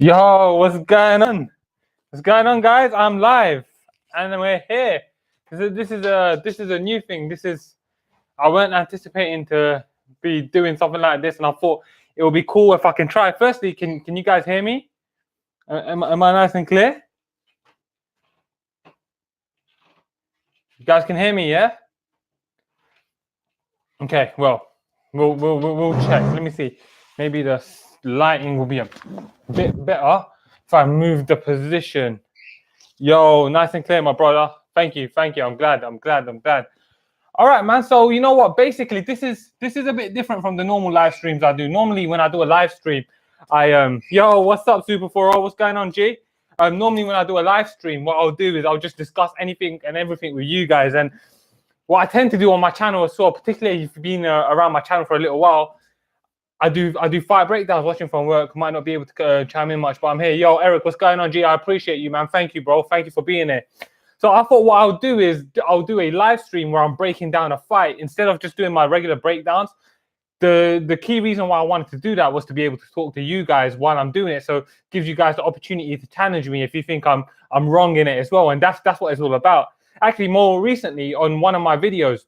Yo, what's going on? What's going on, guys? I'm live, and we're here. This is a new thing. I weren't anticipating to be doing something like this, and I thought it would be cool if I can try. Firstly, can you guys hear me? Am I nice and clear? You guys can hear me, yeah? Okay. Well, we'll check. Let me see. Maybe the lighting will be a bit better if I move the position. Yo, nice and clear, my brother. Thank you. I'm glad. All right, man. So you know what? Basically, this is a bit different from the normal live streams I do. Normally, when I do a live stream, yo, what's up, Super 4? What's going on, G? Normally, when I do a live stream, what I'll do is I'll just discuss anything and everything with you guys. And what I tend to do on my channel as well, particularly if you've been around my channel for a little while, I do fight breakdowns watching from work. Might not be able to chime in much, but I'm here. Yo, Eric, what's going on, G? I appreciate you, man. Thank you, bro. Thank you for being here. So I thought what I'll do is I'll do a live stream where I'm breaking down a fight instead of just doing my regular breakdowns. The key reason why I wanted to do that was to be able to talk to you guys while I'm doing it. So it gives you guys the opportunity to challenge me if you think I'm wrong in it as well. And that's what it's all about. Actually, more recently on one of my videos,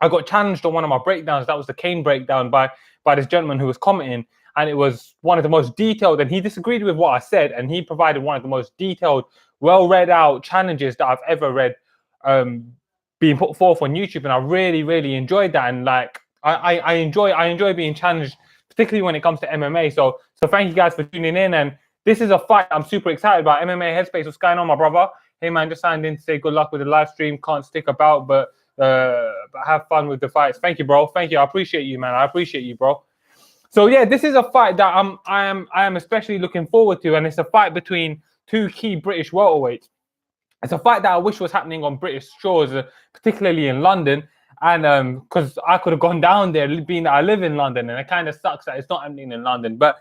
I got challenged on one of my breakdowns. That was the cane breakdown by this gentleman who was commenting, and it was one of the most detailed, and he disagreed with what I said, and he provided one of the most detailed, well read out challenges that I've ever read being put forth on YouTube, and I really enjoyed that. And like I enjoy being challenged, particularly when it comes to MMA. So thank you guys for tuning in, and this is a fight I'm super excited about. MMA Headspace, what's going on, my brother? Hey man, just signed in to say good luck with the live stream. Can't stick about, but have fun with the fights. Thank you, bro. Thank you. I appreciate you, man. I appreciate you, bro. So yeah, this is a fight that I am especially looking forward to, and it's a fight between two key British welterweights. It's a fight that I wish was happening on British shores, particularly in London, and because I could have gone down there, being that I live in London, and it kind of sucks that it's not happening in London. But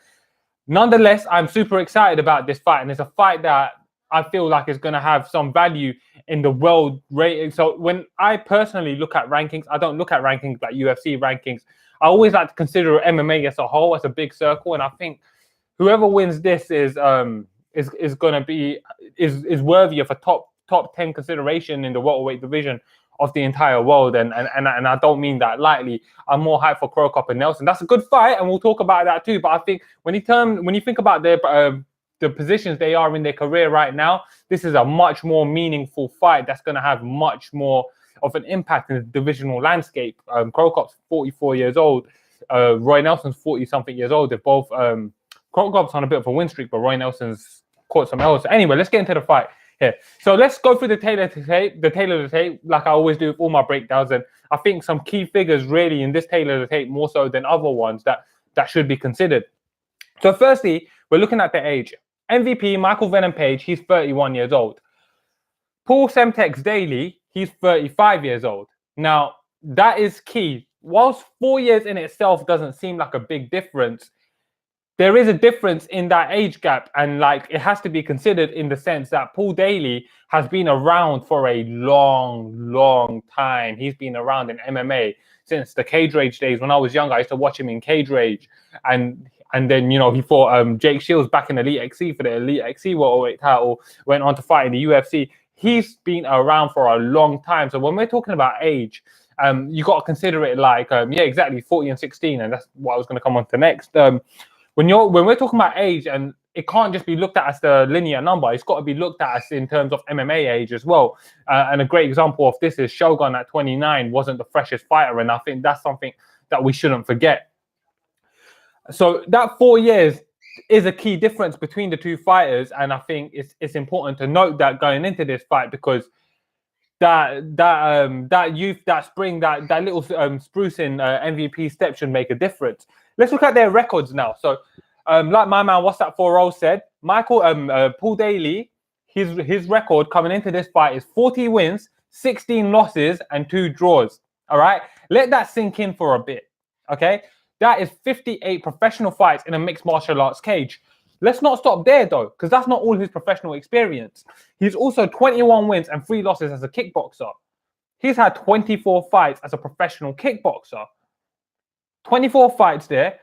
nonetheless, I'm super excited about this fight, and it's a fight that I feel like is going to have some value in the world rating. So when I personally look at rankings, I don't look at rankings like UFC rankings. I always like to consider MMA as a whole, as a big circle, and I think whoever wins this is going to be worthy of a top 10 consideration in the welterweight division of the entire world. And I don't mean that lightly. I'm more hyped for Crow Cop and Nelson. That's a good fight, and we'll talk about that too. But I think when you think about the positions they are in their career right now, this is a much more meaningful fight that's going to have much more of an impact in the divisional landscape. Crow Cop's 44 years old. Roy Nelson's 40-something years old. They're both... Crow Cop's on a bit of a win streak, but Roy Nelson's caught some else. Anyway, let's get into the fight here. So let's go through the tailor of the tape, like I always do with all my breakdowns. And I think some key figures really in this tailor of the tape, more so than other ones, that should be considered. So firstly, we're looking at the age. MVP, Michael Venom Page, he's 31 years old. Paul Semtex Daley, he's 35 years old. Now, that is key. Whilst 4 years in itself doesn't seem like a big difference, there is a difference in that age gap, and like it has to be considered in the sense that Paul Daley has been around for a long time. He's been around in MMA since the Cage Rage days. When I was younger, I used to watch him in Cage Rage, and then, you know, he fought Jake Shields back in Elite XC for the Elite XC welterweight title, went on to fight in the UFC. He's been around for a long time. So when we're talking about age, you got to consider it like, yeah, exactly, 40 and 16, and that's what I was going to come on to next. When we're talking about age, and it can't just be looked at as the linear number, it's got to be looked at as in terms of MMA age as well. And a great example of this is Shogun at 29 wasn't the freshest fighter, and I think that's something that we shouldn't forget. So that 4 years is a key difference between the two fighters, and I think it's important to note that going into this fight, because that youth, that spring, that little sprucing MVP step should make a difference. Let's look at their records now. So, like my man, what's that 4-0 said, Paul Daley, his record coming into this fight is 40 wins, 16 losses, and 2 draws. All right, let that sink in for a bit. Okay. That is 58 professional fights in a mixed martial arts cage. Let's not stop there, though, because that's not all his professional experience. He's also 21 wins and 3 losses as a kickboxer. He's had 24 fights as a professional kickboxer. 24 fights there,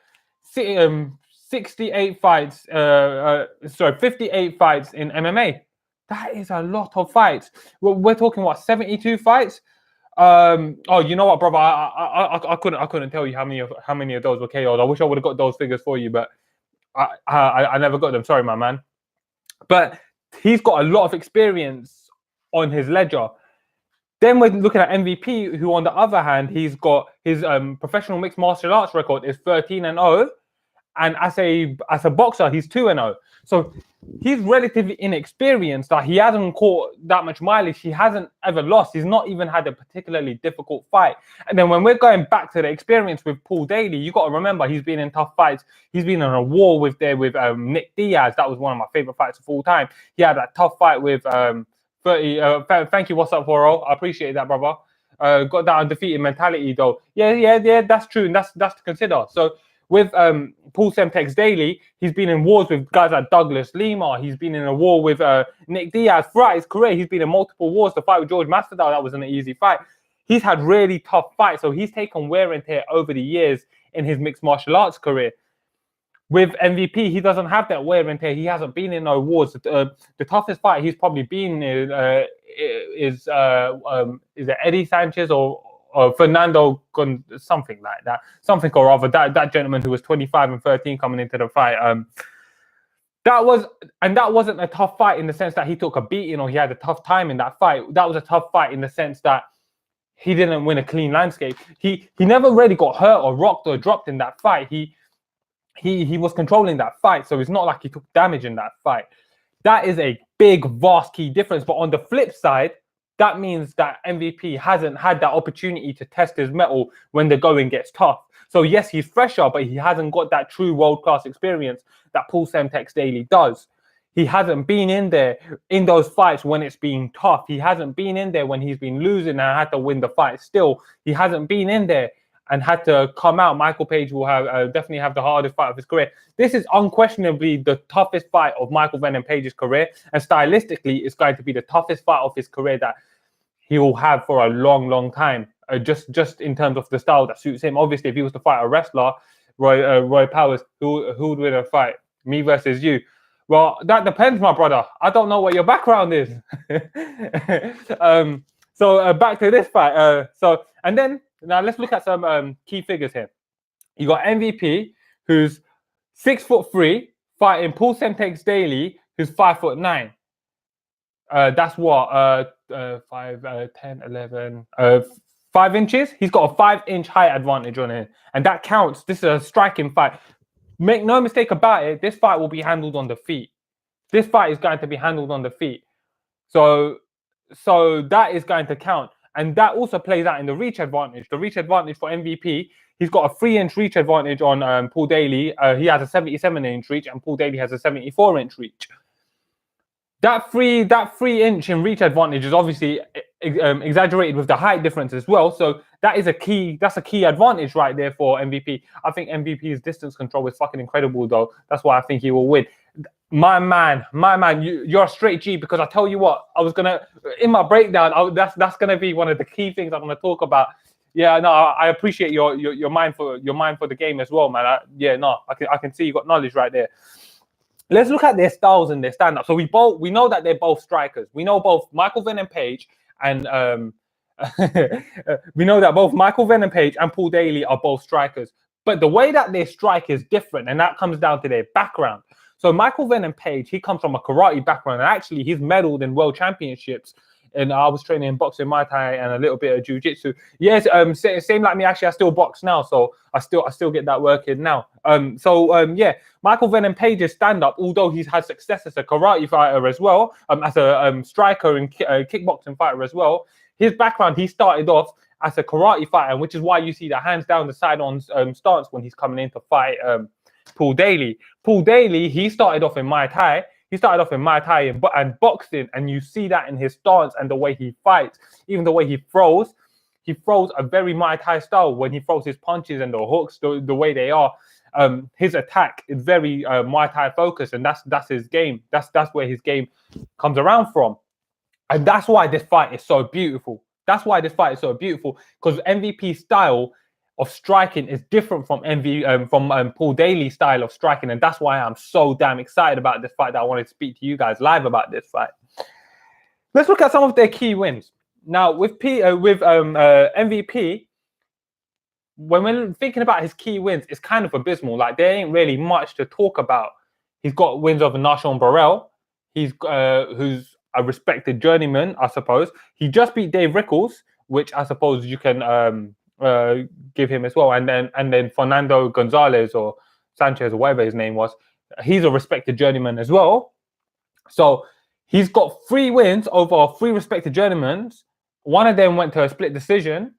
68 fights. 58 fights in MMA. That is a lot of fights. We're talking what, 72 fights? Oh, you know what, brother? I couldn't tell you how many of those were KO'd. I wish I would have got those figures for you, but I never got them. Sorry, my man. But he's got a lot of experience on his ledger. Then we're looking at MVP, who on the other hand, he's got his professional mixed martial arts record is 13-0, and as a boxer, he's 2-0. So he's relatively inexperienced. Like, he hasn't caught that much mileage. He hasn't ever lost. He's not even had a particularly difficult fight. And then when we're going back to the experience with Paul Daley, you got to remember he's been in tough fights. He's been in a war with Nick Diaz. That was one of my favorite fights of all time. He had that tough fight with 30. Thank you. What's up, Horo? I appreciate that, brother. Got that undefeated mentality though. Yeah. That's true, and that's to consider. So with Paul Semtex Daley, he's been in wars with guys like Douglas Lima. He's been in a war with Nick Diaz. Throughout his career, he's been in multiple wars. The fight with George Masvidal, that wasn't an easy fight. He's had really tough fights, so he's taken wear and tear over the years in his mixed martial arts career. With MVP, he doesn't have that wear and tear. He hasn't been in no wars. The toughest fight he's probably been in is it Eddie Sanchez or Fernando, something like that, something or other. That gentleman who was 25-13 coming into the fight. That wasn't a tough fight in the sense that he took a beating or he had a tough time in that fight. That was a tough fight in the sense that he didn't win a clean landscape. He never really got hurt or rocked or dropped in that fight. He was controlling that fight, so it's not like he took damage in that fight. That is a big, vast key difference. But on the flip side, that means that MVP hasn't had that opportunity to test his mettle when the going gets tough. So yes, he's fresher, but he hasn't got that true world-class experience that Paul Semtex Daley does. He hasn't been in there in those fights when it's been tough. He hasn't been in there when he's been losing and had to win the fight still. He hasn't been in there and had to come out. Michael Page will have definitely have the hardest fight of his career. This is unquestionably the toughest fight of Michael Venom Page's career, and stylistically, it's going to be the toughest fight of his career that he will have for a long, long time. Just in terms of the style that suits him. Obviously, if he was to fight a wrestler, Roy Powers, who would win a fight? Me versus you. Well, that depends, my brother. I don't know what your background is. So back to this fight. And then now let's look at some key figures here. You got MVP, who's 6'3", fighting Paul Semtex Daley, who's 5'9". That's what 10, 11, 5 inches. He's got a 5-inch height advantage on him, and that counts. This is a striking fight. Make no mistake about it. This fight will be handled on the feet. This fight is going to be handled on the feet. So that is going to count. And that also plays out in the reach advantage. The reach advantage for MVP, he's got a 3-inch reach advantage on Paul Daley. He has a 77-inch reach, and Paul Daley has a 74-inch reach. That 3-inch in reach advantage is obviously exaggerated with the height difference as well. So that is a key. That's a key advantage right there for MVP. I think MVP's distance control is fucking incredible, though. That's why I think he will win. My man, you're a straight G, because I tell you what, I was gonna in my breakdown. That's gonna be one of the key things I'm gonna talk about. Yeah, no, I appreciate your mind for the game as well, man. I can see you got knowledge right there. Let's look at their styles and their stand-up. So we know that they're both strikers. We know both Michael Venom Page and we know that both Michael Venom Page and Paul Daley are both strikers. But the way that they strike is different, and that comes down to their background. So Michael Venom Page, he comes from a karate background, and actually he's medaled in world championships. And I was training in boxing, Muay Thai, and a little bit of jiu-jitsu. Yes, same like me. Actually, I still box now, so I still get that work in now. Michael Venom Page's stand-up, although he's had success as a karate fighter as well, as a striker and kickboxing fighter as well. His background, he started off as a karate fighter, which is why you see the hands down the side-on stance when he's coming in to fight Paul Daley. Paul Daley, he started off in Muay Thai. He started off in Muay Thai and boxing, and you see that in his stance and the way he fights, even the way he throws. He throws a very Muay Thai style when he throws his punches and the hooks, the way they are. His attack is very Muay Thai focused, and that's his game. That's where his game comes around from, and that's why this fight is so beautiful. That's why this fight is so beautiful, because MVP's style of striking is different from Paul Daley's style of striking, and that's why I'm so damn excited about this fight that I wanted to speak to you guys live about this fight. Let's look at some of their key wins. Now, with MVP, when we're thinking about his key wins, it's kind of abysmal. Like, there ain't really much to talk about. He's got wins over Nashon Burrell. He's who's a respected journeyman, I suppose. He just beat Dave Rickles, which I suppose you can give him as well. And then Fernando Gonzalez or Sanchez or whatever his name was, he's a respected journeyman as well. So he's got 3 wins over 3 respected journeymen. One of them went to a split decision,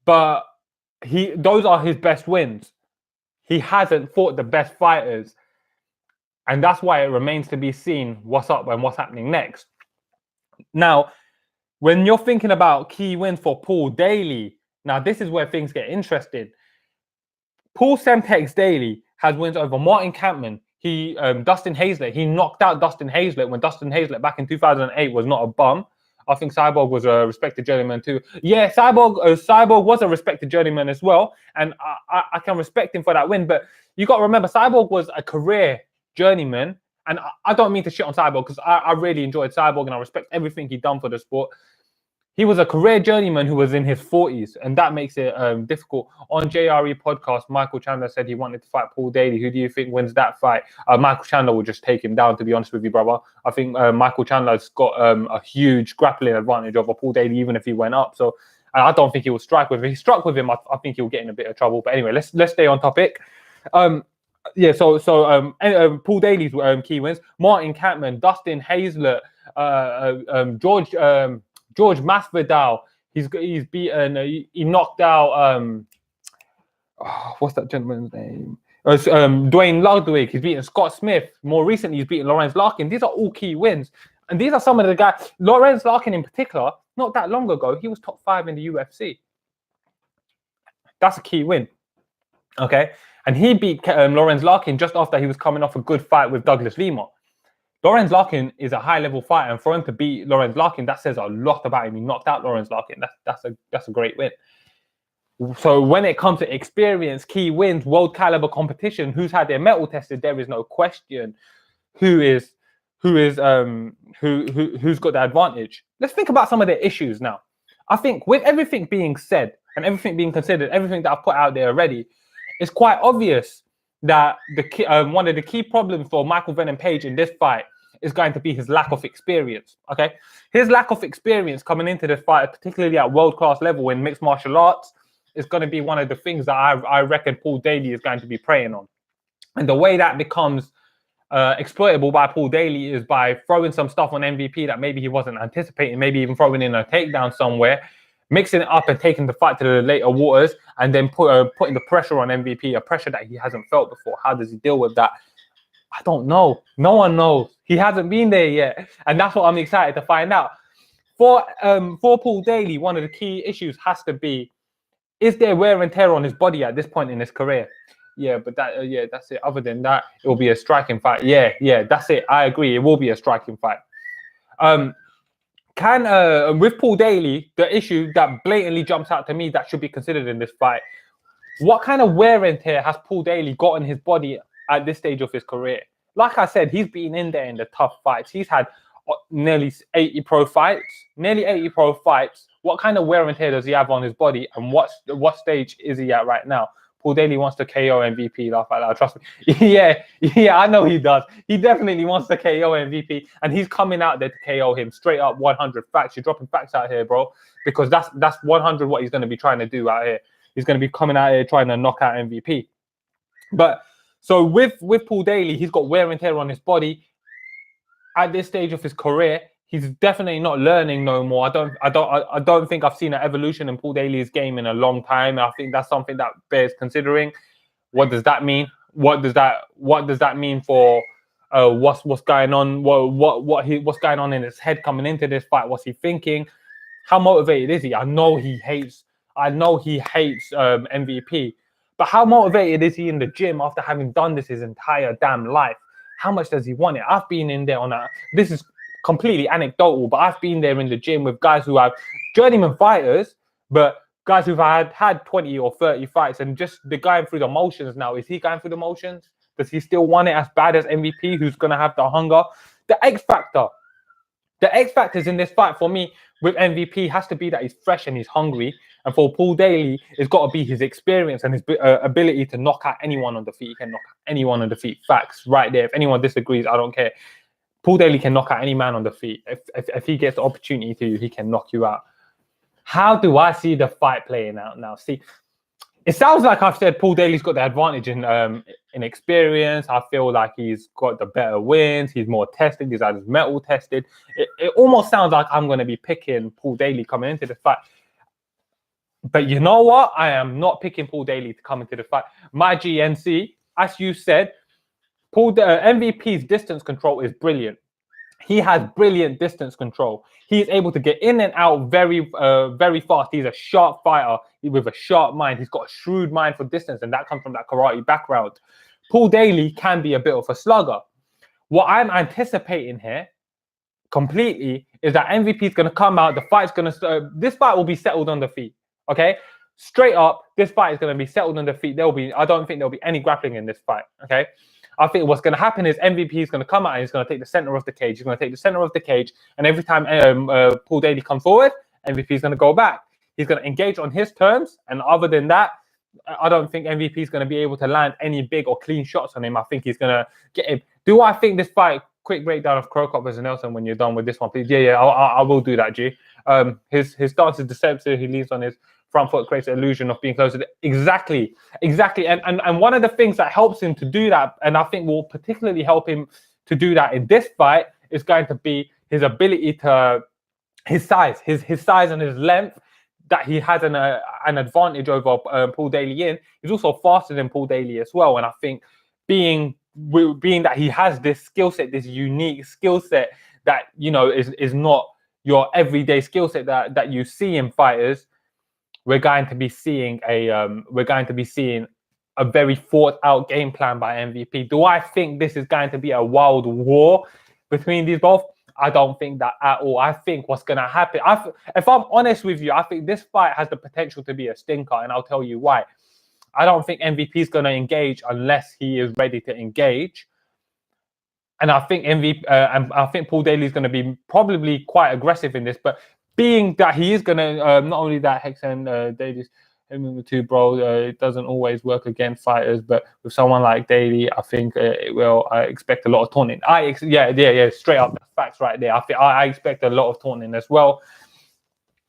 but those are his best wins. He hasn't fought the best fighters, and that's why it remains to be seen what's up and what's happening next. Now, when you're thinking about key wins for Paul Daley, now this is where things get interesting. Paul Semtex Daley has wins over Martin Kampmann. Dustin Hazlett. He knocked out Dustin Hazlett when Dustin Hazlett back in 2008 was not a bum. I think Cyborg was a respected journeyman too. Yeah, Cyborg was a respected journeyman as well, and I can respect him for that win. But you got to remember, Cyborg was a career journeyman, and I don't mean to shit on Cyborg because I really enjoyed Cyborg and I respect everything he done for the sport. He was a career journeyman who was in his 40s, and that makes it difficult. On JRE podcast, Michael Chandler said he wanted to fight Paul Daley. Who do you think wins that fight? Michael Chandler will just take him down, to be honest with you, brother. I think Michael Chandler's got a huge grappling advantage over Paul Daley, even if he went up. So I don't think he will strike with him. If he struck with him, I think he'll get in a bit of trouble. But anyway, let's stay on topic. Paul Daley's key wins: Martin Kampmann, Dustin Hazlett, George Masvidal. He's beaten. He knocked out. What's that gentleman's name? Dwayne Ludwig. He's beaten Scott Smith. More recently, he's beaten Lawrence Larkin. These are all key wins, and these are some of the guys. Lawrence Larkin, in particular, not that long ago, he was top 5 in the UFC. That's a key win. Okay, and he beat Lawrence Larkin just after he was coming off a good fight with Douglas Lima. Lawrence Larkin is a high-level fighter, and for him to beat Lawrence Larkin, that says a lot about him. He knocked out Lawrence Larkin. That's a great win. So when it comes to experience, key wins, world caliber competition, who's had their mettle tested, there is no question who's got the advantage. Let's think about some of the issues now. I think with everything being said and everything being considered, everything that I've put out there already, it's quite obvious that one of the key problems for Michael Venom Page in this fight is going to be his lack of experience. Okay, his lack of experience coming into this fight, particularly at world-class level in mixed martial arts, is going to be one of the things that I reckon Paul Daley is going to be preying on. And the way that becomes exploitable by Paul Daley is by throwing some stuff on MVP that maybe he wasn't anticipating, maybe even throwing in a takedown somewhere, mixing it up and taking the fight to the later waters, and then putting the pressure on MVP, a pressure that he hasn't felt before. How does he deal with that? I don't know. No one knows. He hasn't been there yet, and that's what I'm excited to find out. For Paul Daley, one of the key issues has to be: is there wear and tear on his body at this point in his career? Yeah, but that's it. Other than that, it will be a striking fight. Yeah, that's it. I agree. It will be a striking fight. With Paul Daley, the issue that blatantly jumps out to me that should be considered in this fight: what kind of wear and tear has Paul Daley got in his body at this stage of his career? Like I said, he's been in there in the tough fights. He's had nearly 80 pro fights. What kind of wear and tear does he have on his body, and what stage is he at right now? Paul Daley wants to KO MVP, laugh out loud, trust me. Yeah, I know he does. He definitely wants to KO MVP, and he's coming out there to KO him straight up. 100 facts. You're dropping facts out here, bro, because that's 100 what he's going to be trying to do out here. He's going to be coming out here trying to knock out MVP. But so with Paul Daley, he's got wear and tear on his body at this stage of his career. He's definitely not learning no more. I don't think I've seen an evolution in Paul Daley's game in a long time. I think that's something that bears considering. What does that mean? What does that mean for what's going on? What's going on in his head coming into this fight? What's he thinking? How motivated is he? I know he hates MVP, but how motivated is he in the gym after having done this his entire damn life? How much does he want it? I've been in there on that. This is completely anecdotal, but I've been there in the gym with guys who have journeyman fighters, but guys who've had 20 or 30 fights and just they're going through the motions now. Is he going through the motions? Does he still want it as bad as MVP, who's going to have the hunger? The X factor. The X factors in this fight for me with MVP has to be that he's fresh and he's hungry. And for Paul Daley, it's got to be his experience and his ability to knock out anyone on the feet. He can knock out anyone on the feet. Facts right there. If anyone disagrees, I don't care. Paul Daley can knock out any man on the feet. If he gets the opportunity to, he can knock you out. How do I see the fight playing out now? See, it sounds like I've said Paul Daley's got the advantage in experience. I feel like he's got the better wins. He's more tested. He's had his metal tested. It almost sounds like I'm going to be picking Paul Daley coming into the fight. But you know what? I am not picking Paul Daley to come into the fight. My GNC, as you said, MVP's distance control is brilliant. He has brilliant distance control. He is able to get in and out very fast. He's a sharp fighter with a sharp mind. He's got a shrewd mind for distance, and that comes from that karate background. Paul Daley can be a bit of a slugger. What I'm anticipating here completely is that MVP is going to come out. The fight's going to this fight will be settled on the feet. Okay, straight up, this fight is going to be settled on the feet. I don't think there'll be any grappling in this fight. Okay. I think what's going to happen is MVP is going to come out and he's going to take the center of the cage. He's going to take the center of the cage. And every time Paul Daley comes forward, MVP is going to go back. He's going to engage on his terms. And other than that, I don't think MVP is going to be able to land any big or clean shots on him. I think he's going to get him. Do I think this fight, quick breakdown of Krokop versus Nelson when you're done with this one, please? Yeah, I will do that, G. His stance is deceptive. He leans on his front foot, creates an illusion of being closer. Exactly. And one of the things that helps him to do that, and I think will particularly help him to do that in this fight, is going to be his ability to, his size and his length, that he has an advantage over Paul Daley in. He's also faster than Paul Daley as well. And I think being that he has this skill set, this unique skill set that, you know, is not your everyday skill set that you see in fighters, we're going to be seeing a very thought out game plan by MVP. Do I think this is going to be a wild war between these both? I don't think that at all. I think what's going to happen, if I'm honest with you, I think this fight has the potential to be a stinker, and I'll tell you why. I don't think MVP is going to engage unless he is ready to engage. And I think I think Paul Daley is going to be probably quite aggressive in this, but being that he is going to, not only that, Hex and Daly's too, bro, it doesn't always work against fighters, but with someone like Daley, I think it will. I expect a lot of taunting. Yeah, straight up, that's facts right there. I expect a lot of taunting as well.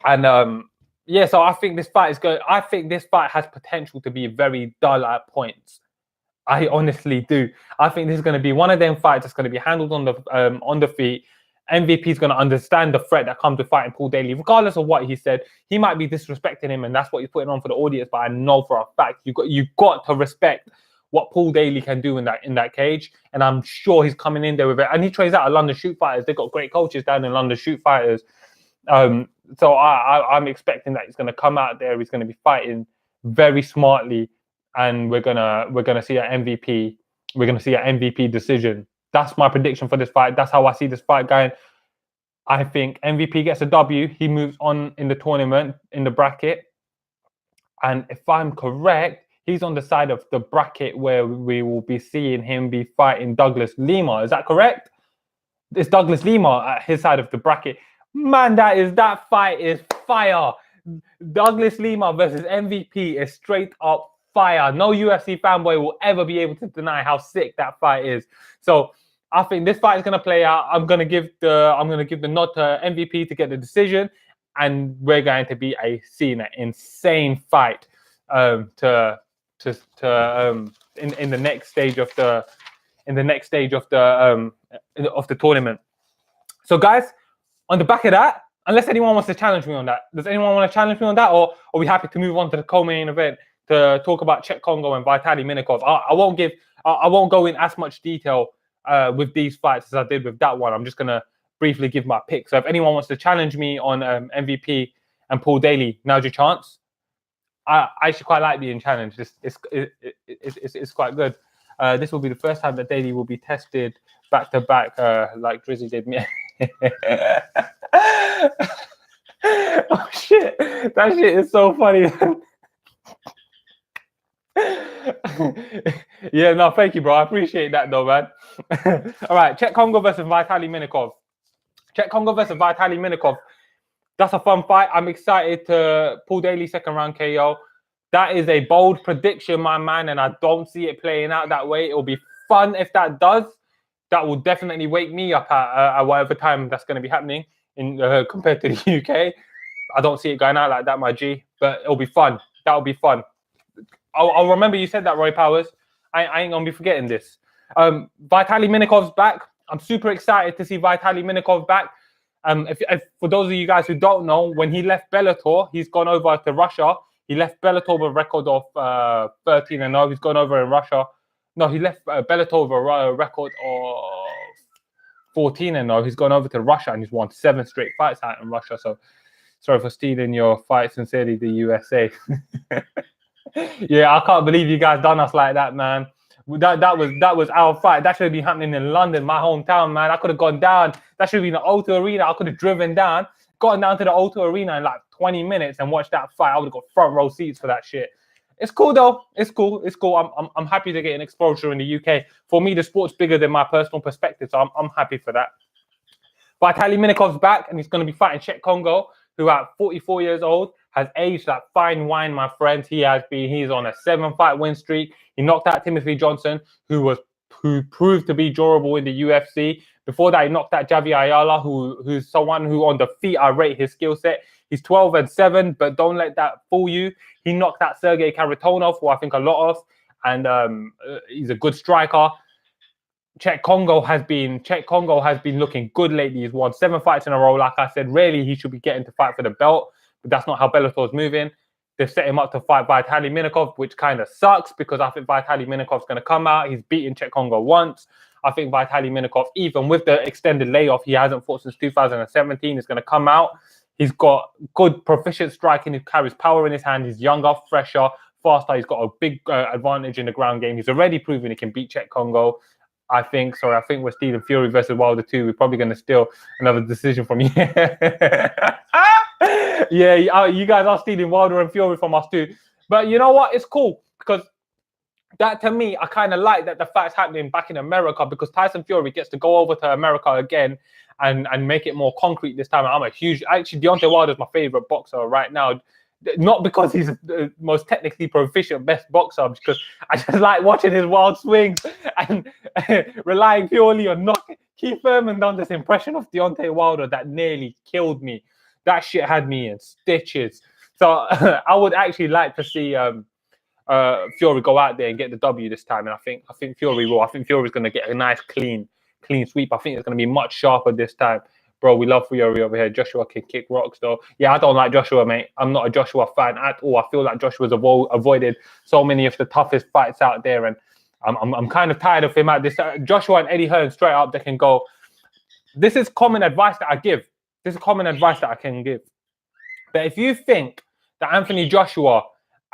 And so I think this fight is good. I think this fight has potential to be very dull at points. I honestly do. I think this is going to be one of them fights that's going to be handled on the feet. MVP is going to understand the threat that comes with fighting Paul Daley, regardless of what he said. He might be disrespecting him, and that's what he's putting on for the audience. But I know for a fact you've got to respect what Paul Daley can do in that cage. And I'm sure he's coming in there with it. And he trains out of London Shoot Fighters. They've got great coaches down in London Shoot Fighters. So I'm expecting that he's going to come out there. He's going to be fighting very smartly, and we're gonna see an MVP. We're gonna see an MVP decision. That's my prediction for this fight. That's how I see this fight going. I think MVP gets a W. He moves on in the tournament, in the bracket. And if I'm correct, he's on the side of the bracket where we will be seeing him be fighting Douglas Lima. Is that correct? It's Douglas Lima at his side of the bracket. Man, that fight is fire. Douglas Lima versus MVP is straight up fire. No UFC fanboy will ever be able to deny how sick that fight is. So I think this fight is going to play out. I'm going to give the nod to MVP to get the decision, and we're going to be seeing an insane fight in the next stage of the tournament. So guys, on the back of that, unless anyone wants to challenge me on that, does anyone want to challenge me on that, or are we happy to move on to the co-main event to talk about Czech Congo and Vitaly Minakov? I won't go in as much detail with these fights as I did with that one. I'm just gonna briefly give my pick. So if anyone wants to challenge me on MVP and Paul Daley, now's your chance. I actually quite like being challenged. It's quite good. This will be the first time that Daley will be tested back to back like Drizzy did me. Oh shit, that shit is so funny. Yeah, no, thank you, bro. I appreciate that, though, man. All right, Czech Congo versus Vitaly Minikov. Czech Congo versus Vitaly Minikov. That's a fun fight. I'm excited to Paul Daley second round KO. That is a bold prediction, my man, and I don't see it playing out that way. It'll be fun if that does. That will definitely wake me up at whatever time that's going to be happening in compared to the UK. I don't see it going out like that, my G. But it'll be fun. That'll be fun. I'll remember you said that, Roy Powers. I ain't gonna be forgetting this. Vitaly Minikov's back. I'm super excited to see Vitaly Minikov back. If for those of you guys who don't know, when he left Bellator, he's gone over to Russia. He left Bellator with a record of 13-0. He's gone over in Russia. No, he left Bellator with a record of 14-0. He's gone over to Russia and he's won 7 straight fights out in Russia. So sorry for stealing your fight. Sincerely, the USA. Yeah, I can't believe you guys done us like that, man. That was our fight. That should be happening in London, my hometown, man. I could have gone down. That should be in the O2 Arena. I could have driven down, gotten down to the O2 Arena in like 20 minutes and watched that fight. I would have got front row seats for that shit. It's cool though. It's cool. It's cool. I'm happy to get an exposure in the UK. For me, the sport's bigger than my personal perspective, so I'm happy for that. Vitaly Minikov's back, and he's going to be fighting Czech Congo, who at 44 years old has aged like fine wine, my friends. He's on a 7-fight win streak. He knocked out Timothy Johnson, who proved to be durable in the UFC. Before that, he knocked out Javi Ayala, who's someone who on the feet I rate his skill set. He's 12-7, but don't let that fool you. He knocked out Sergey Karatonov, who I think a lot of, and he's a good striker. Czech Congo has been looking good lately. He's won 7 fights in a row. Like I said, really he should be getting to fight for the belt, but that's not how Bellator's moving. They've set him up to fight Vitaly Minikov, which kind of sucks because I think Vitaly Minikov's going to come out. He's beaten Czech Congo once. I think Vitaly Minikov, even with the extended layoff, he hasn't fought since 2017. He's going to come out. He's got good proficient striking. He carries power in his hand. He's younger, fresher, faster. He's got a big advantage in the ground game. He's already proven he can beat Czech Congo. I think we're stealing Fury versus Wilder 2. We're probably going to steal another decision from you. Yeah, you guys are stealing Wilder and Fury from us too. But you know what? It's cool because that, to me, I kind of like that the fight's happening back in America because Tyson Fury gets to go over to America again and make it more concrete this time. Actually, Deontay Wilder's my favorite boxer right now. Not because he's the most technically proficient, best boxer, because I just like watching his wild swings and relying purely on knocking. Keith Thurman done this impression of Deontay Wilder that nearly killed me. That shit had me in stitches. So I would actually like to see Fury go out there and get the W this time, and I think Fury will. I think Fury's going to get a nice clean sweep. I think it's going to be much sharper this time. Bro, we love Fury over here. Joshua can kick rocks, though. Yeah, I don't like Joshua, mate. I'm not a Joshua fan at all. I feel like Joshua's avoided so many of the toughest fights out there, and I'm kind of tired of him at this. Joshua and Eddie Hearn straight up, they can go. This is common advice that I give. This is common advice that I can give. But if you think that Anthony Joshua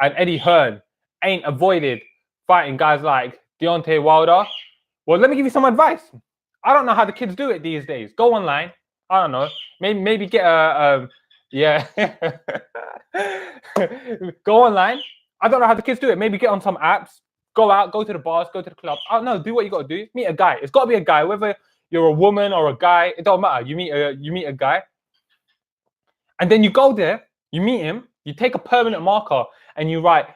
and Eddie Hearn ain't avoided fighting guys like Deontay Wilder, well, let me give you some advice. I don't know how the kids do it these days. Go online. I don't know. Maybe get yeah. Go online. I don't know how the kids do it. Maybe get on some apps. Go out. Go to the bars. Go to the clubs. I don't know. Do what you got to do. Meet a guy. It's got to be a guy. Whether you're a woman or a guy, it don't matter. You meet a guy, and then you go there. You meet him. You take a permanent marker and you write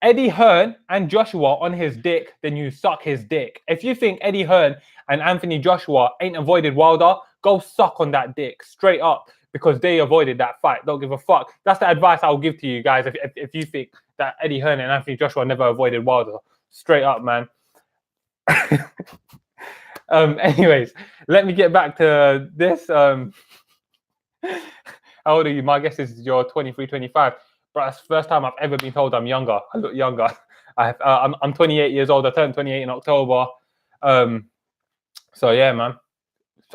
Eddie Hearn and Joshua on his dick. Then you suck his dick. If you think Eddie Hearn and Anthony Joshua ain't avoided Wilder, go suck on that dick straight up because they avoided that fight. Don't give a fuck. That's the advice I'll give to you guys if you think that Eddie Hearn and Anthony Joshua never avoided Wilder. Straight up, man. Anyways, let me get back to this. How old are you? My guess is you're 23, 25. But that's the first time I've ever been told I'm younger. I look younger. I'm 28 years old. I turned 28 in October. So yeah, man.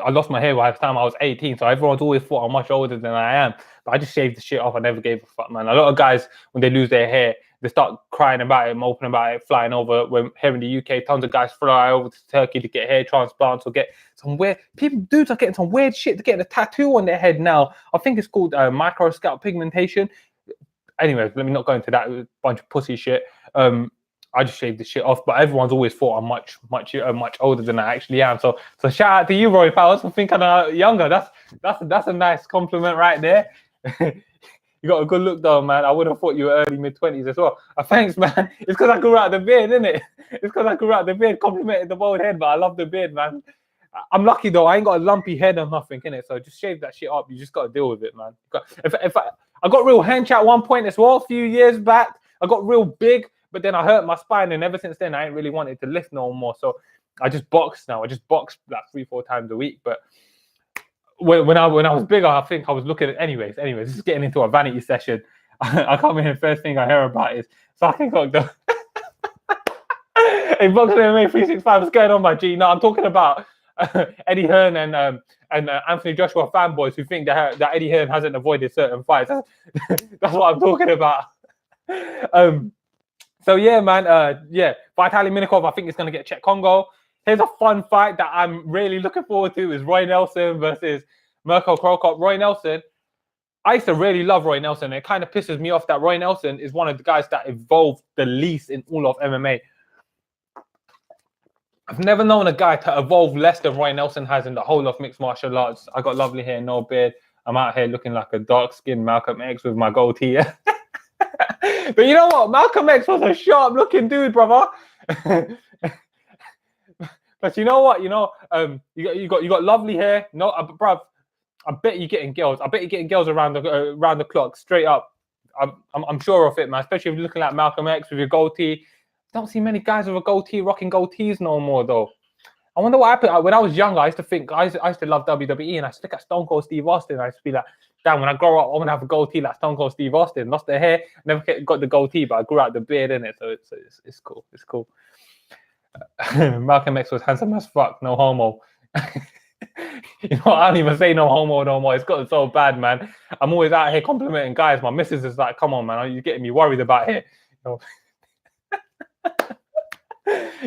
I lost my hair by the time I was 18, so everyone's always thought I'm much older than I am. But I just shaved the shit off. I never gave a fuck, man. A lot of guys, when they lose their hair, they start crying about it, moping about it, flying over. When here in the UK, tons of guys fly over to Turkey to get hair transplants or get some weird. Dudes are getting some weird shit. They're getting a tattoo on their head now. I think it's called microscalp pigmentation. Anyways, let me not go into that. It was a bunch of pussy shit. I just shaved the shit off, but everyone's always thought I'm much older than I actually am. So shout out to you, Roy Powers, for thinking I'm younger. That's a nice compliment right there. You got a good look though, man. I would have thought you were early mid-20s as well. Thanks, man. It's because I grew out the beard, isn't it? It's because I grew out the beard, complimented the bald head, but I love the beard, man. I'm lucky though. I ain't got a lumpy head or nothing, innit? So just shave that shit up. You just got to deal with it, man. I got real hench at one point as well, a few years back. I got real big, but then I hurt my spine, and ever since then I ain't really wanted to lift no more. So I just box now. I just box like 3-4 times a week. But when I was bigger, I think I was looking at anyways. This is getting into a vanity session. I come in here, first thing I hear about is sucking cock. Hey, boxing MMA 365, what's going on, my G? No, I'm talking about Eddie Hearn and Anthony Joshua fanboys who think that Eddie Hearn hasn't avoided certain fights. That's what I'm talking about. So yeah, man. Vitaly Minakov, I think it's gonna get Czech Congo. Here's a fun fight that I'm really looking forward to: is Roy Nelson versus Mirko Cro Cop. Roy Nelson. I used to really love Roy Nelson. It kind of pisses me off that Roy Nelson is one of the guys that evolved the least in all of MMA. I've never known a guy to evolve less than Roy Nelson has in the whole of mixed martial arts. I got lovely hair, no beard. I'm out here looking like a dark-skinned Malcolm X with my goatee. But you know what? Malcolm X was a sharp-looking dude, brother. But you know what? You got lovely hair. No, bruv, I bet you're getting girls. I bet you're getting girls around the clock, straight up. I'm sure of it, man. Especially if you're looking like Malcolm X with your goatee. Don't see many guys with a goatee rocking goatees no more, though. I wonder what happened. When I was younger, I used to love WWE, and I used to look at Stone Cold Steve Austin. I used to be like, damn, when I grow up, I want to have a goatee like Stone Cold Steve Austin. Lost the hair, never got the goatee, but I grew out the beard in it, so it's cool. It's cool. Malcolm X was handsome as fuck, no homo. You know, I don't even say no homo no more. It's gotten so bad, man. I'm always out here complimenting guys. My missus is like, come on, man, you're getting me worried about it. You know?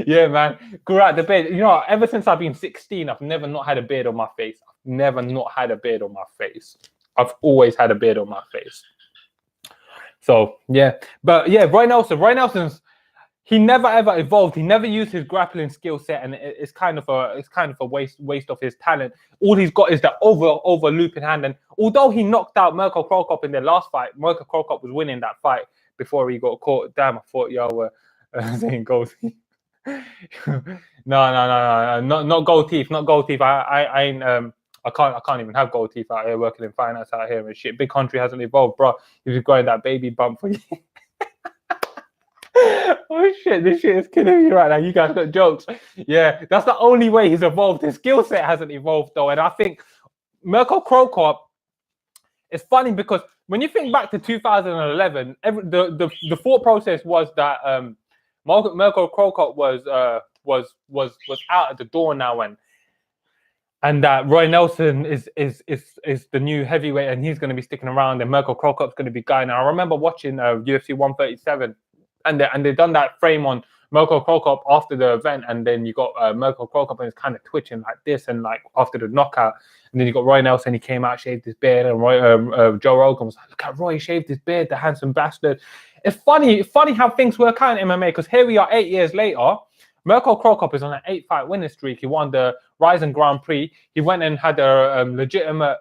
Yeah, man. Grew out the beard. You know, ever since I've been 16, I've never not had a beard on my face. I've never not had a beard on my face. I've always had a beard on my face. So yeah, but yeah, Roy Nelson's he never ever evolved. He never used his grappling skill set, and it's kind of a waste of his talent. All he's got is that over looping hand. And although he knocked out Mirko Cro Cop in their last fight, Mirko Cro Cop was winning that fight before he got caught. Damn, I thought y'all were saying goatee. No, not gold teeth, not gold teeth. I ain't I can't even have gold teeth out here working in finance out here and shit. Big country hasn't evolved, bro. He's just growing that baby bump for you. Oh shit, this shit is killing me right now. You guys got jokes. Yeah, that's the only way he's evolved. His skill set hasn't evolved though, and I think Mirko Cro Cop. It's funny because when you think back to 2011, the thought process was that Mirko Cro Cop was out at the door now, and that Roy Nelson is the new heavyweight, and he's going to be sticking around, and Mirko Cro Cop's going to be guy. Now I remember watching UFC 137, and they done that frame on Mirko Cro Cop after the event, and then you got Mirko Cro Cop and it's kind of twitching like this, and like after the knockout, and then you got Roy Nelson. He came out, shaved his beard, and Joe Rogan was like, "Look at Roy, he shaved his beard, the handsome bastard." It's funny how things work out in MMA, because here we are 8 years later. Mirko Cro Cop is on an 8-fight winning streak. He won the Ryzen Grand Prix. He went and had a legitimate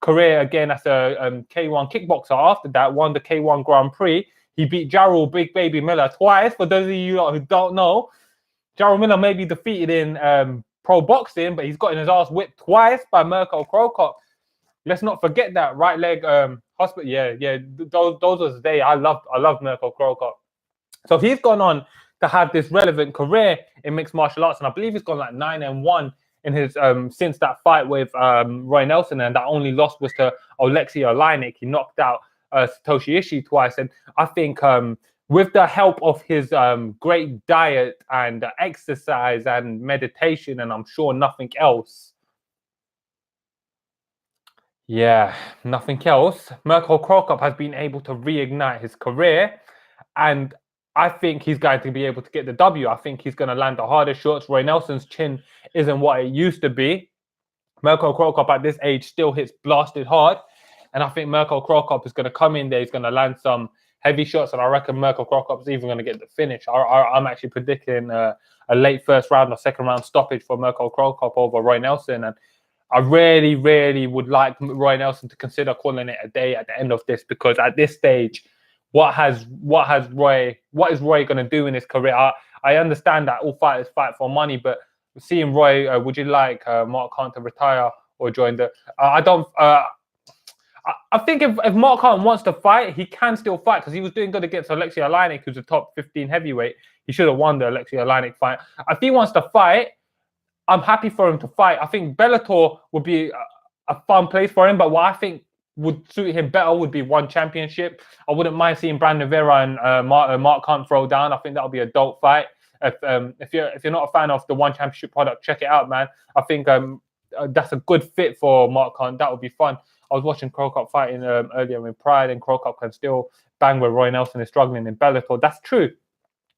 career again as a K1 kickboxer. After that, won the K1 Grand Prix. He beat Jarrell Big Baby Miller twice. For those of you who don't know, Jarrell Miller may be defeated in pro boxing, but he's gotten his ass whipped twice by Mirko Cro Cop. Let's not forget that right leg hospital. Yeah. Those was they. I loved Mirko Cro Cop. So he's gone on to have this relevant career in mixed martial arts, and I believe he's gone like 9-1 in his since that fight with Roy Nelson, and that only loss was to Alexei Oleinik. He knocked out Satoshi Ishii twice, and I think with the help of his great diet and exercise and meditation, and I'm sure nothing else, Yeah, nothing else. Mirko Krokop has been able to reignite his career, and I think he's going to be able to get the W. I think he's going to land the harder shots. Roy Nelson's chin isn't what it used to be. Mirko Krokop at this age still hits blasted hard, and I think Mirko Krokop is going to come in there. He's going to land some heavy shots, and I reckon Mirko Krokop is even going to get the finish. I'm actually predicting a late first round or second round stoppage for Mirko Krokop over Roy Nelson, and I really, really would like Roy Nelson to consider calling it a day at the end of this, because at this stage, what is Roy going to do in his career? I understand that all fighters fight for money, but seeing Roy, would you like Mark Hunt to retire or join the? I don't. I think if Mark Hunt wants to fight, he can still fight, because he was doing good against Alexei Oleinik, who's a top 15 heavyweight. He should have won the Alexei Oleinik fight. If he wants to fight, I'm happy for him to fight. I think Bellator would be a fun place for him, but what I think would suit him better would be one championship. I wouldn't mind seeing Brandon Vera and Mark Hunt throw down. I think that would be a dope fight. If you're not a fan of the one championship product, check it out, man. I think that's a good fit for Mark Hunt. That would be fun. I was watching Krokop fighting earlier in Pride, and Krokop can still bang where Roy Nelson is struggling in Bellator. That's true.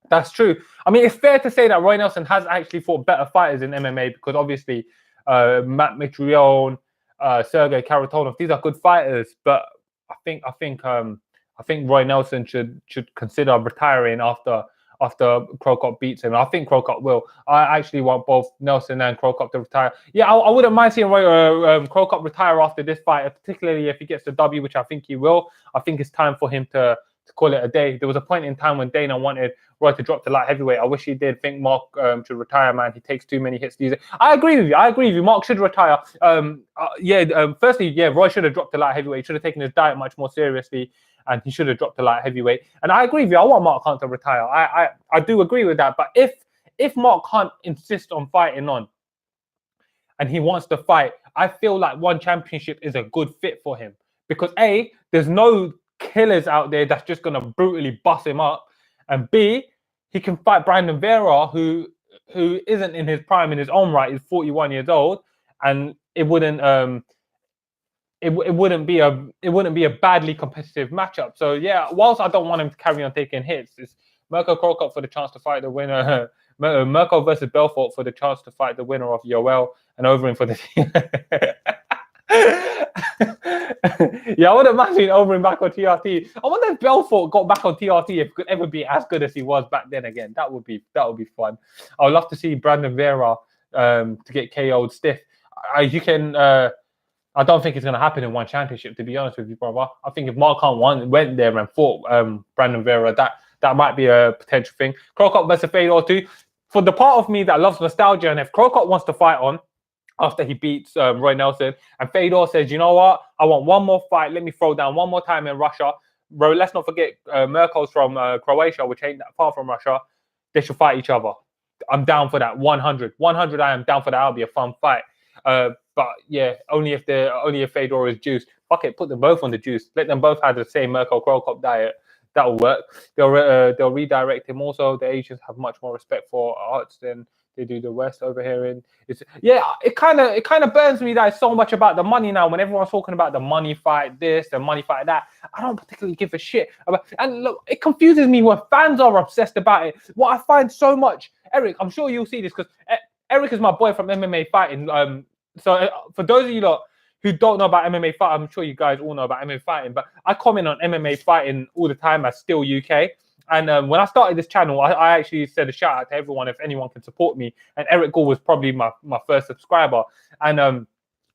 That's true. I mean, it's fair to say that Roy Nelson has actually fought better fighters in MMA, because obviously Matt Mitrione, Sergey Karatonov, these are good fighters. But I think Roy Nelson should consider retiring after Krokop beats him. I think Krokop will. I actually want both Nelson and Krokop to retire. Yeah, I wouldn't mind seeing Krokop retire after this fight, particularly if he gets the W, which I think he will. I think it's time for him to call it a day. There was a point in time when Dana wanted Roy to drop to light heavyweight. I wish he did. Think Mark should retire, man. He takes too many hits these days. I agree with you. Mark should retire. Firstly, Roy should have dropped to light heavyweight. He should have taken his diet much more seriously, and he should have dropped to light heavyweight. And I agree with you. I want Mark Hunt to retire. I do agree with that. But if Mark Hunt insists on fighting on, and he wants to fight, I feel like one championship is a good fit for him, because A, there's no killers out there that's just gonna brutally bust him up, and B, he can fight Brandon Vera, who isn't in his prime in his own right. He's 41 years old, and it wouldn't be a badly competitive matchup. So yeah, whilst I don't want him to carry on taking hits, it's Mirko Krokop for the chance to fight the winner. Mirko versus Belfort for the chance to fight the winner of Yoel, and Overeem for the. Yeah, I wouldn't mind seeing Overeem back on TRT. I wonder if Belfort got back on TRT, if it could ever be as good as he was back then again. That would be fun. I would love to see Brandon Vera to get KO'd stiff. I don't think it's going to happen in one championship, to be honest with you, brother. I think if Mark Hunt went there and fought Brandon Vera, that might be a potential thing. Krokop versus Fedor too. For the part of me that loves nostalgia, and if Krokop wants to fight on after he beats Roy Nelson, and Fedor says, you know what, I want one more fight, let me throw down one more time in Russia. Bro, let's not forget Mirko's from Croatia, which ain't that far from Russia. They should fight each other. I'm down for that. 100. I am down for that. That'll be a fun fight. But yeah, only if Fedor is juiced. Fuck it, put them both on the juice. Let them both have the same Mirko Krokop diet. That'll work. They'll redirect him. Also, the Asians have much more respect for arts than they do the West over here. It kind of burns me that it's so much about the money now. When everyone's talking about the money fight this, the money fight that, I don't particularly give a shit about. And look, it confuses me when fans are obsessed about it. What I find so much, Eric, I'm sure you'll see this, because Eric is my boy from MMA fighting. So for those of you lot who don't know about MMA fighting, I'm sure you guys all know about MMA fighting, but I comment on MMA fighting all the time as Still UK. And when I started this channel, I actually said a shout out to everyone if anyone can support me. And Eric Gall was probably my first subscriber. And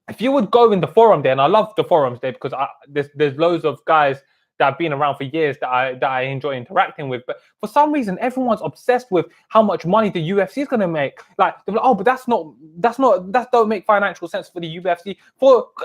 if you would go in the forum there, and I love the forums there because there's loads of guys that have been around for years that I enjoy interacting with. But for some reason, everyone's obsessed with how much money the UFC is going to make. Like, they're like, oh, but that don't make financial sense for the UFC.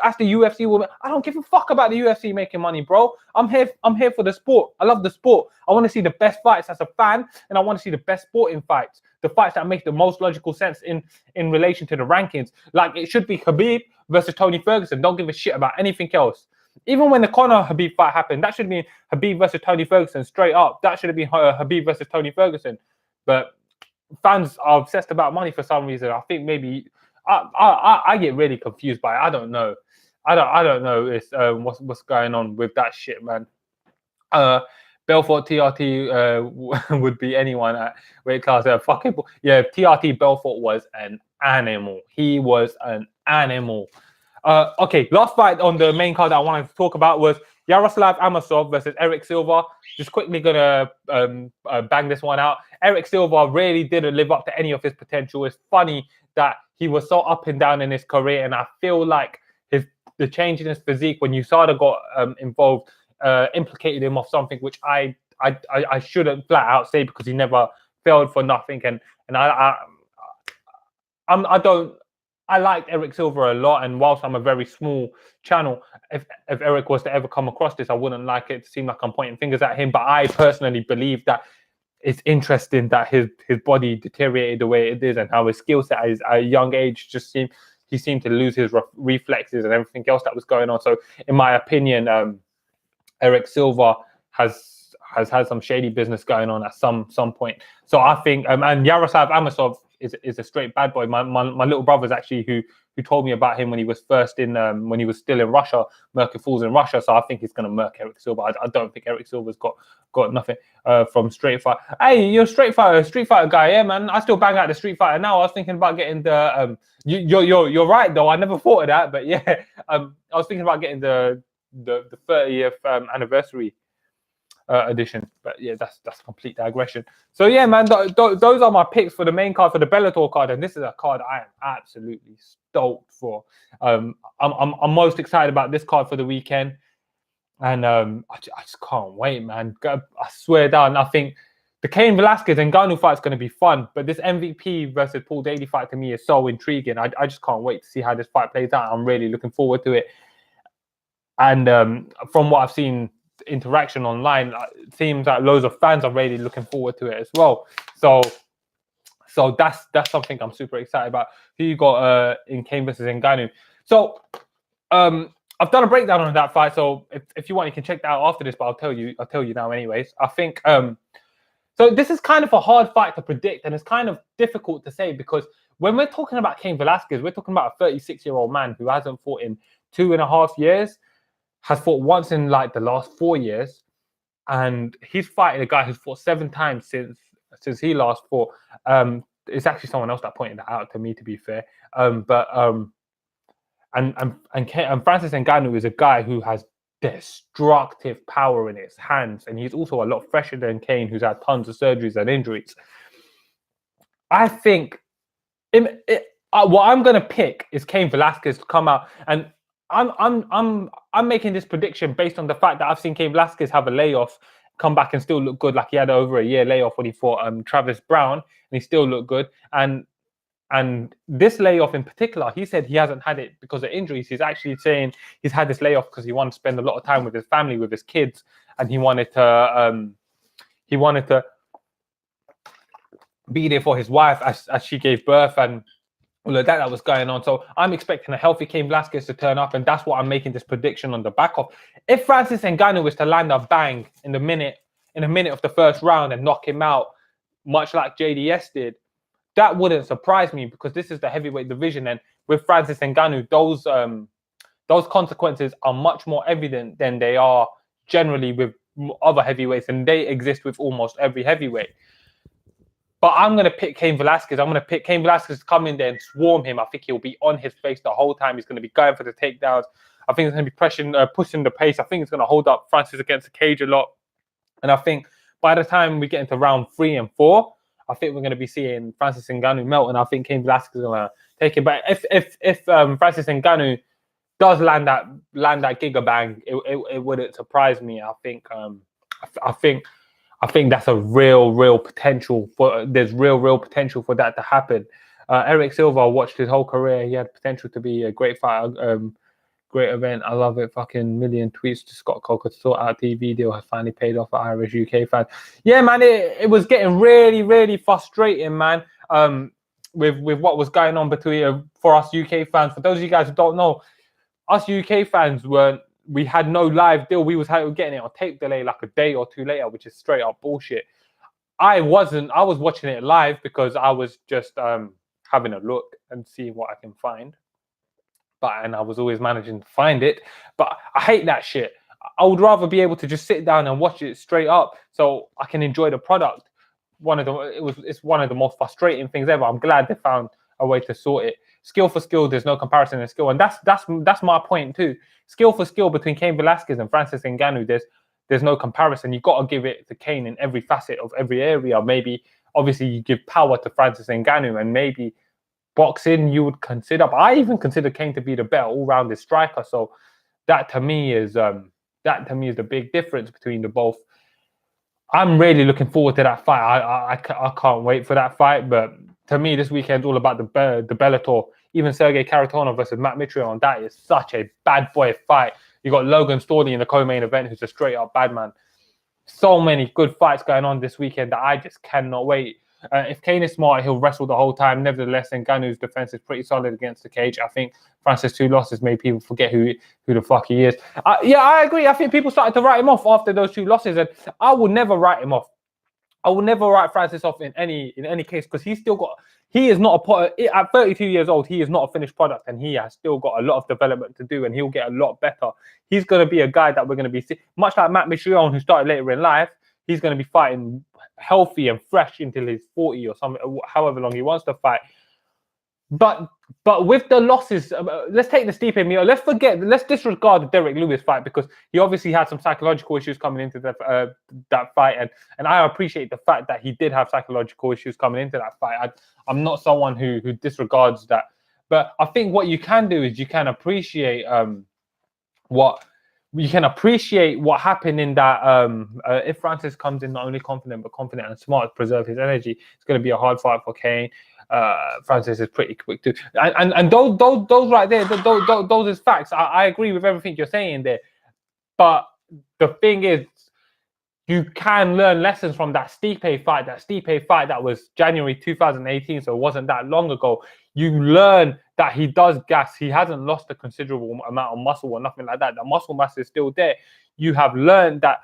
As the UFC woman, I don't give a fuck about the UFC making money, bro. I'm here for the sport. I love the sport. I want to see the best fights as a fan, and I want to see the best sporting fights. The fights that make the most logical sense in relation to the rankings. Like, it should be Khabib versus Tony Ferguson. Don't give a shit about anything else. Even when the Conor Khabib fight happened, that should be Khabib versus Tony Ferguson straight up. That should have been Khabib versus Tony Ferguson. But fans are obsessed about money for some reason. I think maybe I get really confused by it. I don't know. I don't know. It's what's going on with that shit, man. Belfort TRT would be anyone at weight class. Fucking yeah, TRT Belfort was an animal. He was an animal. Okay, last fight on the main card that I wanted to talk about was Yaroslav Amosov versus Eric Silva. Just quickly gonna bang this one out. Eric Silva really didn't live up to any of his potential. It's funny that he was so up and down in his career, and I feel like the change in his physique when USADA got involved implicated him of something which I shouldn't flat out say, because he never failed for nothing, and I don't. I liked Eric Silva a lot, and whilst I'm a very small channel, if Eric was to ever come across this, I wouldn't like it to seem like I'm pointing fingers at him. But I personally believe that it's interesting that his body deteriorated the way it is, and how his skill set at a young age just seemed to lose his reflexes and everything else that was going on. So, in my opinion, Eric Silva has had some shady business going on at some point. So I think, and Yaroslav Amosov is a straight bad boy. My little brother's actually who told me about him when he was first in when he was still in Russia, murking fools in Russia. So I think he's gonna murk Eric Silva. I don't think Eric Silva's got nothing from Street Fight. Hey, you're a Street Fighter guy, yeah, man. I still bang out the Street Fighter now. I was thinking about getting the you're right though. I never thought of that, but yeah, I was thinking about getting the 30th anniversary edition, but yeah, that's complete digression. So yeah, man, those are my picks for the main card, for the Bellator card, and this is a card I am absolutely stoked for. I'm most excited about this card for the weekend, and I just can't wait, man. I swear down, I think the Cain Velasquez and Ngannou fight is going to be fun, but this MVP versus Paul Daley fight to me is so intriguing. I just can't wait to see how this fight plays out. I'm really looking forward to it. And from what I've seen, interaction online, it seems like loads of fans are really looking forward to it as well. So that's something I'm super excited about. Who you got in Cain versus Ngannou? So I've done a breakdown on that fight. So if you want, you can check that out after this. But I'll tell you now, anyways. I think so. This is kind of a hard fight to predict, and it's kind of difficult to say, because when we're talking about Cain Velasquez, we're talking about a 36-year-old man who hasn't fought in 2.5 years. Has fought once in like the last 4 years, and he's fighting a guy who's fought 7 times since he last fought. It's actually someone else that pointed that out to me, to be fair. And Francis Ngannou is a guy who has destructive power in his hands, and he's also a lot fresher than Cain, who's had tons of surgeries and injuries. I think what I'm gonna pick is Cain Velasquez to come out, and I'm making this prediction based on the fact that I've seen Cain Velasquez have a layoff, come back and still look good. Like he had over a year layoff when he fought Travis Brown, and he still looked good. And this layoff in particular, he said he hasn't had it because of injuries. He's actually saying he's had this layoff because he wanted to spend a lot of time with his family, with his kids, and he wanted to be there for his wife as she gave birth, and all of that was going on. So I'm expecting a healthy Cain Velasquez to turn up, and that's what I'm making this prediction on the back of. If Francis Ngannou was to land a bang in a minute of the first round and knock him out, much like JDS did, that wouldn't surprise me, because this is the heavyweight division, and with Francis Ngannou, those consequences are much more evident than they are generally with other heavyweights, and they exist with almost every heavyweight. But I'm going to pick Cain Velasquez. I'm going to pick Cain Velasquez to come in there and swarm him. I think he'll be on his face the whole time. He's going to be going for the takedowns. I think he's going to be pushing the pace. I think he's going to hold up Francis against the cage a lot. And I think by the time we get into round 3 and 4, I think we're going to be seeing Francis Ngannou melt. And I think Cain Velasquez is going to take it. But if Francis Ngannou does land that giga bang, it wouldn't surprise me. I think that's a real potential for. There's real potential for that to happen. Eric Silva, watched his whole career. He had potential to be a great fighter, great event. I love it. Fucking million tweets to Scott Coker to sort out TV deal has finally paid off for Irish UK fans. Yeah, man, it was getting really frustrating, man. With what was going on between for us UK fans. For those of you guys who don't know, us UK fans we had no live deal. We was getting it on tape delay like a day or 2 later, which is straight up bullshit. I was watching it live because I was just having a look and seeing what I can find. and I was always managing to find it. But I hate that shit. I would rather be able to just sit down and watch it straight up so I can enjoy the product. It's one of the most frustrating things ever. I'm glad they found a way to sort it. Skill for skill, there's no comparison in skill, and that's my point too. Skill for skill between Cain Velasquez and Francis Ngannou, there's no comparison. You've got to give it to Cain in every facet of every area. Maybe obviously you give power to Francis Ngannou, and maybe boxing you would consider. But I even consider Cain to be the better all-rounded striker. So that to me is the big difference between the both. I'm really looking forward to that fight. I can't wait for that fight. But to me, this weekend's all about the Bellator. Even Sergey Karatonov versus Matt Mitrione, that is such a bad boy fight. You got Logan Storley in the co-main event, who's a straight up bad man. So many good fights going on this weekend that I just cannot wait. If Cain is smart, he'll wrestle the whole time. Nevertheless, Ngannou's defense is pretty solid against the cage. I think Francis' 2 losses made people forget who the fuck he is. Yeah, I agree. I think people started to write him off after those 2 losses, and I will never write him off. I will never write Francis off in any case, because he is not at 32 years old. He is not a finished product, and he has still got a lot of development to do, and he'll get a lot better. He's going to be a guy that we're going to be much like Matt Mitrione, who started later in life. He's going to be fighting healthy and fresh until he's 40 or something, however long he wants to fight. But with the losses, let's take the Stipe Miocic. Let's disregard the Derek Lewis fight, because he obviously had some psychological issues coming into that fight, and I appreciate the fact that he did have psychological issues coming into that fight. I'm not someone who disregards that, but I think what you can do is you can appreciate what happened in that. If Francis comes in not only confident but confident and smart to preserve his energy, it's going to be a hard fight for Cain. Francis is pretty quick too, and those right there, those is facts. I agree with everything you're saying there, but the thing is, you can learn lessons from that Stipe fight. That was January 2018, so it wasn't that long ago. You learn that he does gas. He hasn't lost a considerable amount of muscle or nothing like that. The muscle mass is still there. You have learned that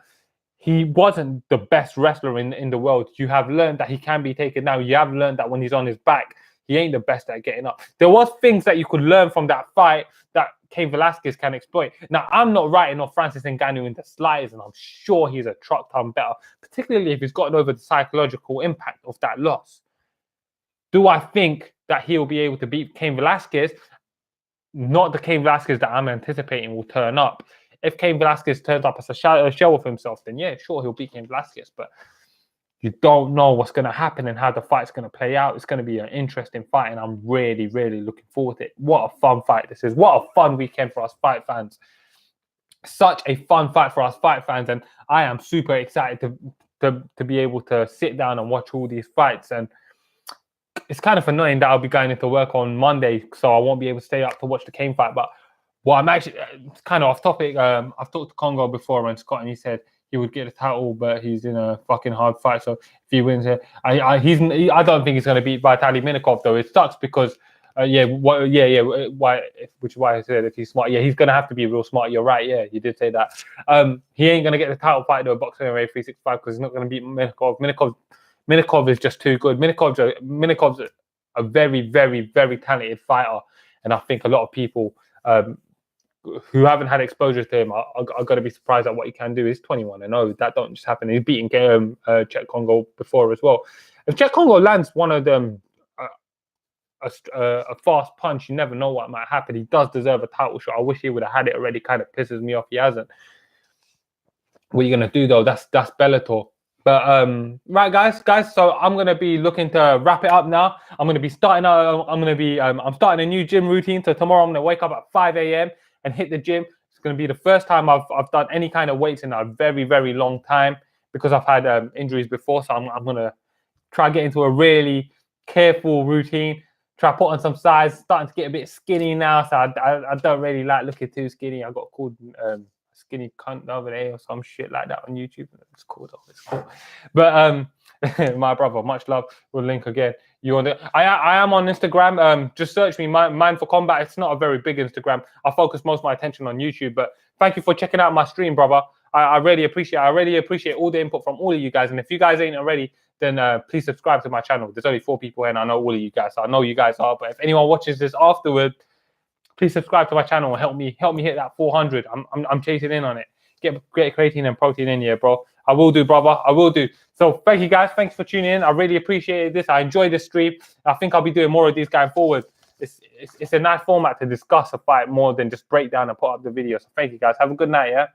he wasn't the best wrestler in the world. You have learned that he can be taken down. You have learned that when he's on his back, he ain't the best at getting up. There was things that you could learn from that fight that Cain Velasquez can exploit. Now, I'm not writing off Francis Ngannou in the slightest, and I'm sure he's a truck ton better, particularly if he's gotten over the psychological impact of that loss. Do I think that he'll be able to beat Cain Velasquez? Not the Cain Velasquez that I'm anticipating will turn up. If Cain Velasquez turns up as a shell of himself, then yeah, sure, he'll beat Cain Velasquez. But you don't know what's going to happen and how the fight's going to play out. It's going to be an interesting fight, and I'm really, really looking forward to it. What a fun fight this is. What a fun weekend for us fight fans. Such a fun fight for us fight fans, and I am super excited to be able to sit down and watch all these fights. And it's kind of annoying that I'll be going into work on Monday, so I won't be able to stay up to watch the Cain fight. But what I'm actually, it's kind of off topic. I've talked to Congo before and Scott, and he said he would get a title, but he's in a fucking hard fight. So if he wins it, I don't think he's going to beat Vitaly Minakov, though. It sucks because why? Which is why I said if he's smart, yeah, he's going to have to be real smart. You're right, yeah, you did say that. He ain't going to get the title fight though, Boxing MMA 365, because he's not going to beat Minakov. Minakov is just too good. Minakov's a very, very, very talented fighter, and I think a lot of people who haven't had exposure to him are going to be surprised at what he can do. He's 21-0. That don't just happen. He's beaten Czech Congo before as well. If Czech Congo lands one of them a fast punch, you never know what might happen. He does deserve a title shot. I wish he would have had it already. Kind of pisses me off he hasn't. What are you gonna do though? That's Bellator. But right, guys. So I'm gonna be looking to wrap it up now. I'm gonna be starting. I'm starting a new gym routine. So tomorrow I'm gonna wake up at 5 a.m. and hit the gym. It's gonna be the first time I've done any kind of weights in a very, very long time, because I've had injuries before. So I'm gonna try to get into a really careful routine. Try to put on some size. Starting to get a bit skinny now, so I don't really like looking too skinny. I got called skinny cunt over there or some shit like that on YouTube. It's cool though. It's cool. But my brother, much love. We'll link again. I am on Instagram. Just search me, Mind for Combat. It's not a very big Instagram. I focus most of my attention on YouTube. But thank you for checking out my stream, brother. I really appreciate it. I really appreciate all the input from all of you guys. And if you guys ain't already, then please subscribe to my channel. There's only 4 people here, and I know all of you guys. So I know you guys are. But if anyone watches this afterward, please subscribe to my channel and help me hit that 400. I'm chasing in on it. Get creatine and protein in here, bro. I will do, brother. I will do. So thank you guys. Thanks for tuning in. I really appreciated this. I enjoyed this stream. I think I'll be doing more of these going forward. It's a nice format to discuss a fight more than just break down and put up the video. So thank you guys. Have a good night, yeah?